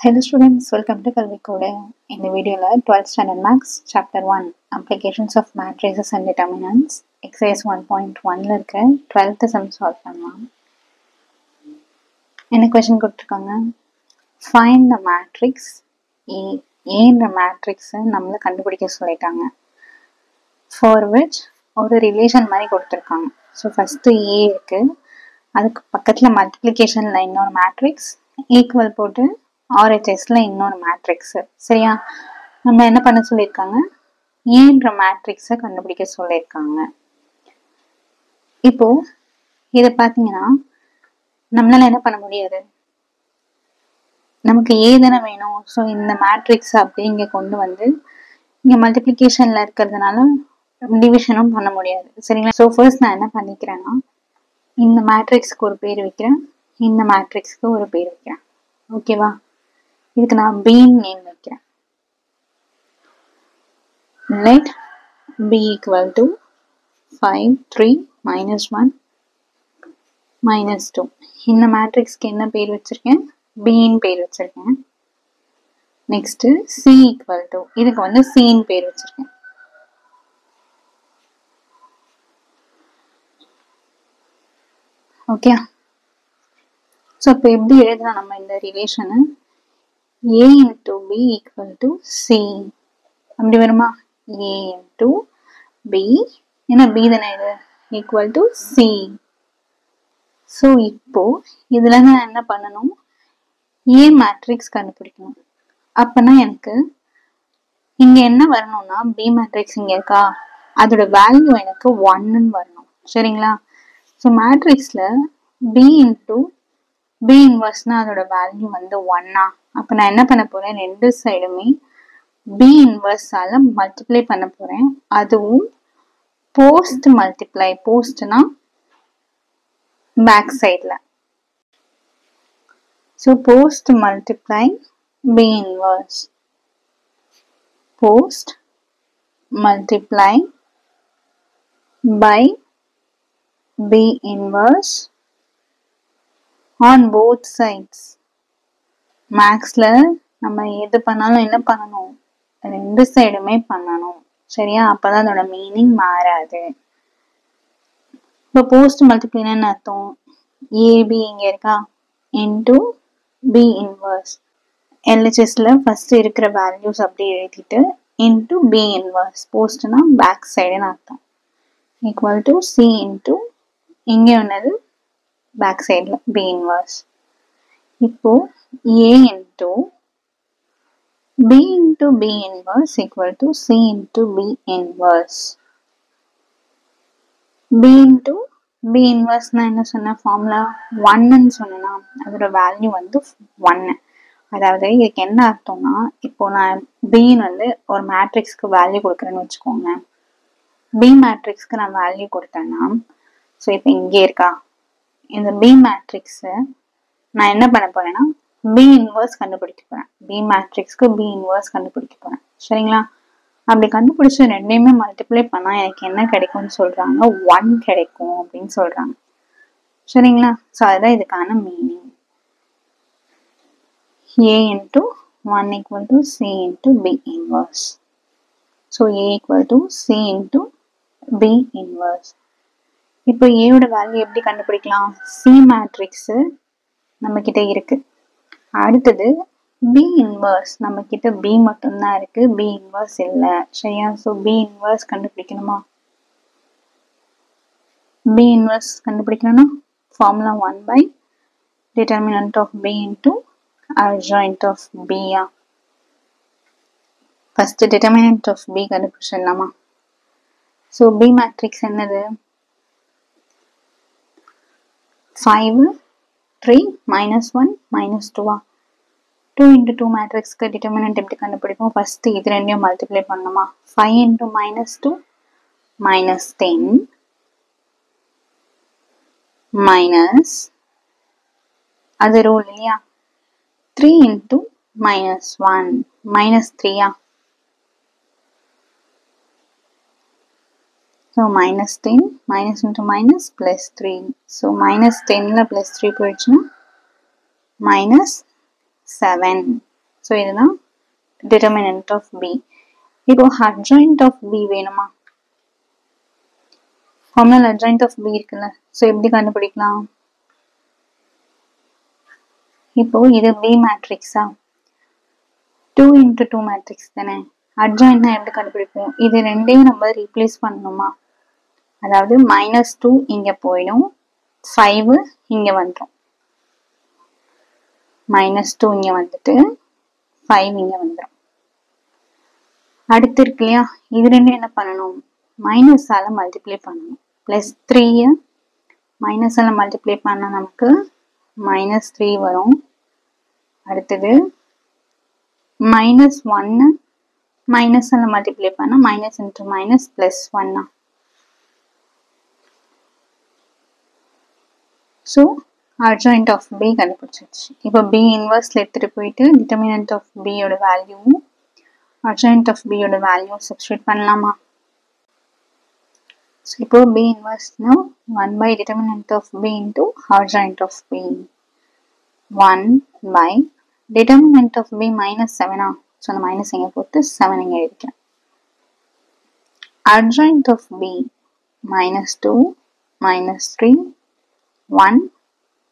Hello students, welcome to Kalvikoda. In the video, 12th standard maths, chapter 1, applications of matrices and determinants, exercise 1.1 இருக்க 12th sum solve பண்ணலாம். என்ன question கொடுத்திருக்காங்க? Find the matrix A. ஏன்ற matrix நம்மள கண்டுபிடிக்க சொல்லிட்டாங்க. For which ஒரு relation மாதிரி கொடுத்திருக்காங்க. So first A இருக்கு. அதுக்கு பக்கத்துல multiplicationல இன்னொரு matrix equal போட்டு RHSல இன்னொரு மேட்ரிக்ஸ். சரியா? நம்ம என்ன பண்ண சொல்லியிருக்காங்க? ஏன்ற மேட்ரிக்ஸை கண்டுபிடிக்க சொல்லியிருக்காங்க. இப்போ இதை பார்த்தீங்கன்னா நம்மளால என்ன பண்ண முடியாது, நமக்கு ஏதானே வேணும். ஸோ இந்த மேட்ரிக்ஸ் அப்படி இங்கே கொண்டு வந்து இங்கே மல்டிப்ளிகேஷன்ல இருக்கிறதுனால டிவிஷனும் பண்ண முடியாது. சரிங்களா? ஸோ ஃபர்ஸ்ட் நான் என்ன பண்ணிக்கிறேன்னா, இந்த மேட்ரிக்ஸ்க்கு ஒரு பேர் வைக்கிறேன், இந்த மேட்ரிக்ஸ்க்கு ஒரு பேர் வைக்கிறேன். ஓகேவா? இதுக்கு நான் B நேம் வைக்கிறேன். Let B equal to 5, 3, -1, -2. இந்த மேட்ரிக்ஸ்க்கு என்ன பேர் வச்சிருக்கேன்? B ன்னு பேர் வச்சிருக்கேன். நெக்ஸ்ட் C equal to, இதுக்கு வந்து C ன்னு பேர் வச்சிருக்கேன். ஓகே. ஸோ இப்போ எப்படி எழுதலாம் நம்ம இந்த ரிலேஷனை? A into B equal to C. அப்படி வருமா? A into B, ஏன்னா B தானே இது, equal to C. ஸோ இப்போ இதுல நான் என்ன பண்ணணும்? A மேட்ரிக்ஸ் கண்டுபிடிக்கணும். அப்பனா எனக்கு இங்க என்ன வரணும்னா, B மேட்ரிக்ஸ் இங்க இருக்கா, அதோட வேல்யூ எனக்கு 1ன்னு வரணும். சரிங்களா? ஸோ மேட்ரிக்ஸ்ல B into B இன்வர்ஸ்னா அதோட வேல்யூ வந்து 1ஆ? அப்ப நான் என்ன பண்ண போறேன், ரெண்டு சைடுமே B இன்வர்ஸால மல்டிப்ளை பண்ண போறேன். அதுவும் போஸ்ட் மல்டிப்ளை. போஸ்ட்னா பேக் சைட்ல. So post multiply B inverse. Post multiply by B inverse on both sides. மேக்ஸ்ல நம்ம எது பண்ணாலும் என்ன பண்ணணும், ரெண்டு சைடுமே பண்ணணும். சரியா? அப்பதான் அதோட மீனிங் மாறாது. இப்போ போஸ்ட் மல்டிப்ளைனா என்ன அர்த்தம்? ஏபி இங்க இருக்கா, இன்டூ பி இன்வர்ஸ். எல்ஹெச்எஸ்ல ஃபர்ஸ்ட் இருக்கிற வேல்யூஸ் அப்படி எழுதிட்டு இன்டூ பி இன்வர்ஸ். போஸ்ட்னா பேக் சைடுன்னு அர்த்தம். ஈக்குவல் டு சி இன்டூ இங்கே ஒன்னது பேக் சைடில் B இன்வர்ஸ். இப்போ A into B into B inverse equal to C into B inverse. B into B inverse நான் என்ன சொன்ன ஃபார்முலா 1ன்னு சொன்னா அதோட வேல்யூ வந்து 1. அதாவது இதுக்கு என்ன அர்த்தம்னா, இப்போ நான் B வந்து ஒரு மேட்ரிக்ஸ்க்கு வேல்யூ கொடுக்குறேன்னு வச்சுக்கோங்க. B மேட்ரிக்ஸ்க்கு நான் வேல்யூ கொடுத்தேன்னா, ஸோ இப்போ இங்கே இருக்கா, இந்த B மேட்ரிக்ஸை நான் என்ன பண்ண போறேன்னா B இன்வர்ஸ் கண்டுபிடிக்க போறேன். B மேட்ரிக்ஸ்க்கு B இன்வர்ஸ் கண்டுபிடிக்க போறேன். சரிங்களா? அப்படி கண்டுபிடிச்சு ரெண்டையுமே மல்டிப்ளை பண்ணா எனக்கு என்ன கிடைக்கும்னு சொல்றாங்க, 1 கிடைக்கும் அப்படின்னு சொல்றாங்க. சரிங்களா? ஸோ அதுதான் இதுக்கான meaning. A into 1 equal to C into B inverse. So A equal to C into B inverse. இப்போ ஏயோட வேல்யூ எப்படி கண்டுபிடிக்கலாம்? C மேட்ரிக்ஸ் நம்ம கிட்ட இருக்கு. அடுத்தது B இன்வர்ஸ் நம்ம கிட்ட B மட்டும்தான் இருக்கு, B இன்வர்ஸ் இல்லை. சரியா? ஸோ B இன்வர்ஸ் கண்டுபிடிக்கணுமா? B இன்வர்ஸ் கண்டுபிடிக்கணும்னா formula 1 by determinant of B into adjoint of B. First determinant of B கண்டுபிடிச்சிடலாமா? ஸோ B மேட்ரிக்ஸ் என்னது? 5, 3, -1, -2. 2 into 2 மேட்ரிக்ஸ்க்கு டிட்டர்மினன்ட் எப்படி கண்டுபிடிப்போம்? ஃபர்ஸ்ட் இது ரெண்டையும் மல்டிப்ளை பண்ணணுமா? 5 into -2 -10 minus அது ரூல் இல்லையா, 3 into -1 -3. So -10 minus into minus plus 3. So -10ல plus 3 போயிடுச்சுன்னா -7. ஸோ இதுதான் டிட்டர்மினன்ட் ஆஃப் பி. இப்போ அட்ஜாயிண்ட் ஆஃப் பி வேணுமா? ஃபார்முலா அட்ஜாயிண்ட் ஆஃப் பி இருக்குல்ல, ஸோ எப்படி கண்டுபிடிக்கலாம்? இப்போ இது பி மேட்ரிக்ஸா, 2 into 2 மேட்ரிக்ஸ் தானே. அட்ஜாயிண்ட்னா எப்படி கண்டுபிடிப்போம்? இது ரெண்டையும் நம்ம ரீப்ளேஸ் பண்ணணுமா? அதாவது -2 இங்க போயிடும், 5 இங்க வந்துடும். -2 இங்க வந்துட்டு 5 இங்க வந்துடும். அடுத்து இருக்கு இல்லையா, இது ரெண்டும் என்ன பண்ணணும்? மைனஸால மல்டிப்ளை பண்ணணும். +3 மைனஸால மல்டிப்ளை பண்ணா நமக்கு -3 வரும். அடுத்தது -1 மைனஸால மல்டிப்ளை பண்ணா minus into minus +1. So adjoint of B கண்டுபிடிச்சிருச்சு. இப்போ பி இன்வர்ஸ்ல எடுத்துட்டு போயிட்டு டிட்டர்மினன்ட் ஆஃப் பியோட வேல்யூவும் அட்ஜாயிண்ட் ஆஃப் பியோட வேல்யூவும் சப்ஸ்டிட்யூட் பண்ணலாமா? ஸோ இப்போ B இன்வர்ஸ்னா 1 by determinant of b into adjoint of b. 1 by determinant of b -7. So அந்த மைனஸ் இங்கே போட்டு 7 இங்கே எழுதிக்கிறேன். Adjoint of b -2 -3 1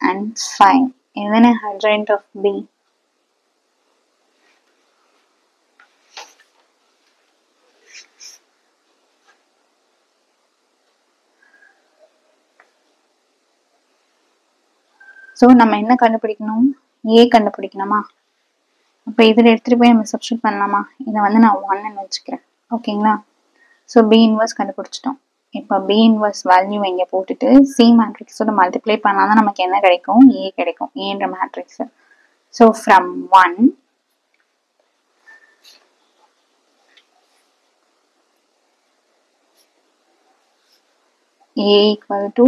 and 5. இதுதானே adjoint of b. ஸோ நம்ம என்ன கண்டுபிடிக்கணும்? ஏ கண்டுபிடிக்கணுமா? அப்போ இதில் எடுத்துகிட்டு போய் நம்ம சப்ஸ்டிட்யூட் பண்ணலாமா? இதை வந்து நான் 1ன்னு வச்சுக்கிறேன். ஓகேங்களா? ஸோ பி இன்வர்ஸ் கண்டுபிடிச்சிட்டோம். இப்போ பி இன்வர்ஸ் வேல்யூ இங்கே போட்டுட்டு சி மேட்ரிக்ஸோட மல்டிப்ளை பண்ணால் தான் நமக்கு என்ன கிடைக்கும்? ஏ கிடைக்கும், ஏன்ற matrix. So from 1 A equal to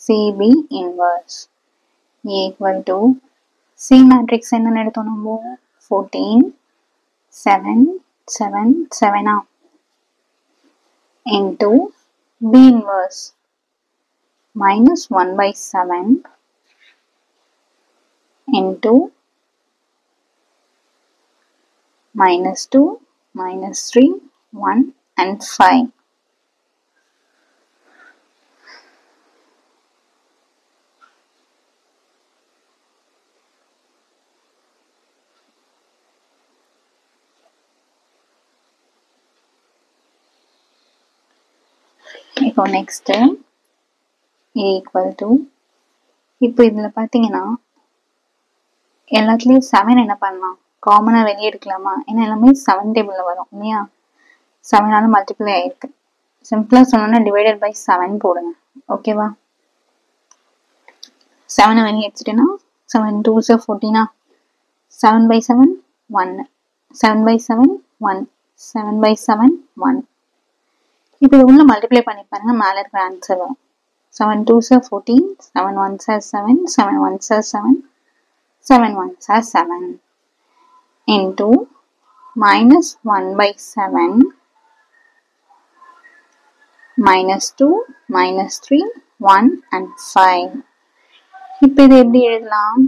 CB inverse. A equal to C matrix என்ன எடுத்தோம் நம்ம? 14 7 7 7 into B inverse -1 by 7 into -2 -3 1 and 5. இப்போ நெக்ஸ்ட் A equal to, இப்போ இதில் பார்த்தீங்கன்னா எல்லாத்துலேயும் 7 என்ன பண்ணலாம்? காமனாக வெளியே எடுக்கலாமா? ஏன்னா எல்லாமே 7 டேபிளில் வரும் இல்லையா? 7ஆல மல்டிப்ளை ஆயிருக்கு. சிம்பிளாக சொன்னோன்னா டிவைடட் பை 7 போடுங்க. ஓகேவா? 7 வெளியே எடுத்துட்டேன்னா 7 2s 14. 7 by 7 1, 7 by 7 1, 7 by 7 1. இப்போ இது உள்ள மல்டிப்ளை பண்ணி பாருங்க, மேலே இருக்கிற ஆன்சர் வரும். 7 2s 14, 7 1s 7, 7 1s 7, 7 1s 7 into -1 by 7 -2 -3 1 and 5. இப்போ இது எப்படி எழுதலாம்?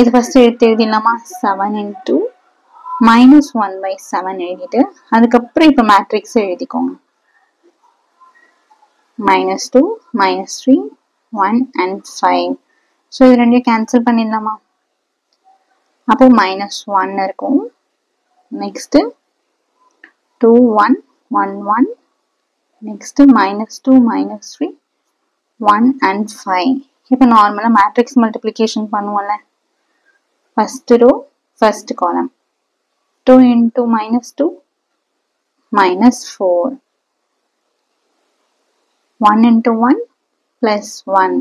இது ஃபர்ஸ்ட் எடுத்து எழுதிடலாமா? 7 into -1 by 7 எழுதிட்டு அதுக்கப்புறம் இப்போ மேட்ரிக்ஸ் எழுதிக்கோங்க. -2 -3 1 and 5. ஸோ இது ரெண்டையும் கேன்சல் பண்ணிடலாமா? அப்போ -1 இருக்கும். Next 2 1 1 1, next -2 -3 1 and 5. இப்போ நார்மலாக மேட்ரிக்ஸ் மல்டிப்ளிகேஷன் பண்ணுவோம்ல, first row first column. 2 into -2 -4, 1 into 1 +1.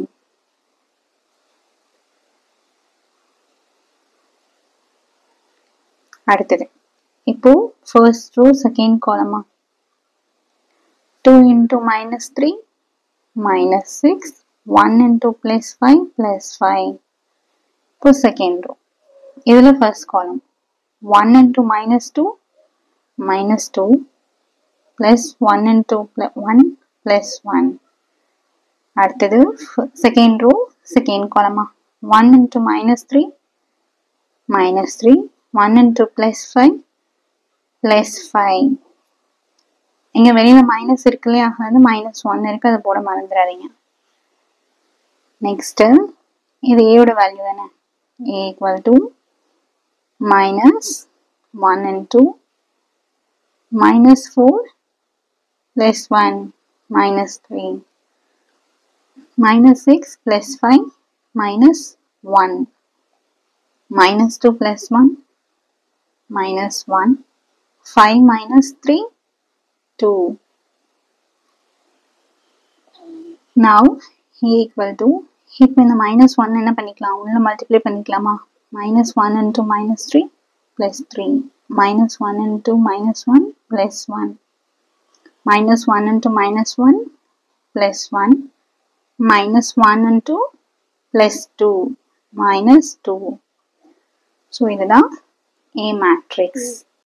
அடுத்தது இப்போ ஃபர்ஸ்ட் ரோ செகண்ட் காலமா, 2 into -3 -6, 1 into +5 +5. இப்போ செகண்ட் ரோ இதுல first column 1 into -2 -2 plus 1 into 1 plus 1. அடுத்தது செகண்ட் ரோ செகண்ட் காலமா, 1 into -3 minus 3. 1 into plus 5 plus 5. இங்க வெளியில மைனஸ் இருக்கு இல்லையா, அது மைனஸ் 1 இருக்கு, அது போட மறந்துடாதீங்க. நெக்ஸ்ட் இது ஏயோட வேல்யூ தானே, a equal to minus 1 into minus 4 plus 1 minus 3 minus 6 plus 5 minus 1 minus 2 plus 1 minus 1 5 minus 3 2. Now a equal to, இப்போ இந்த minus 1 என்ன பண்ணிக்கலாம், உள்ள மல்டிப்ளை பண்ணிக்கலாமா, minus 1 into minus 3 plus 3 minus 1 into minus 1 plus 1 minus 1 into minus 1 plus 1 minus 1 into plus 2 minus 2. So இதுதான் A matrix.